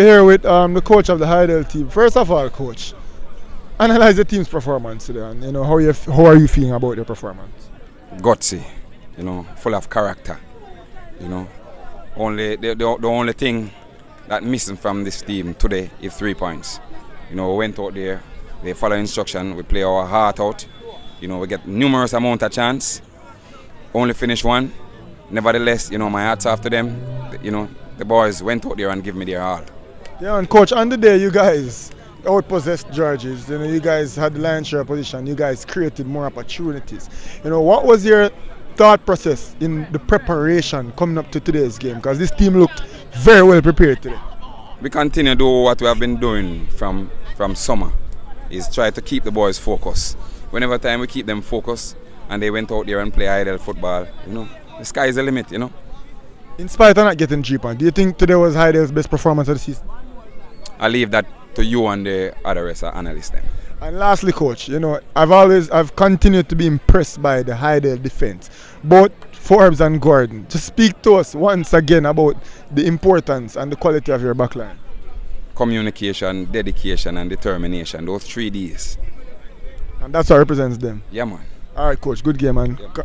Here with the coach of the Hydel team. First of all, coach, analyze the team's performance today, and how are you feeling about your performance? Gutsy, full of character. Only the only thing that missing from this team today is 3 points. We went out there, they follow instruction, we play our heart out. We get numerous amount of chance. Only finish one. Nevertheless, my hats off to them. The boys went out there and give me their all. Yeah, and coach, on the day you guys outpossessed Georges, you guys had the lion's share position, you guys created more opportunities. What was your thought process in the preparation coming up to today's game? Because this team looked very well prepared today. We continue to do what we have been doing from summer, is try to keep the boys focused. Whenever time we keep them focused and they went out there and play Hydel football, the sky is the limit, In spite of not getting 3 points, do you think today was Hydel's best performance of the season? I leave that to you and the other rest of analysts then. And lastly, coach, I've continued to be impressed by the Hydel defense, both Forbes and Gordon. Just speak to us once again about the importance and the quality of your backline. Communication, dedication, and determination. Those 3 Ds. And that's what represents them. Yeah, man. All right, coach. Good game, man. Yeah.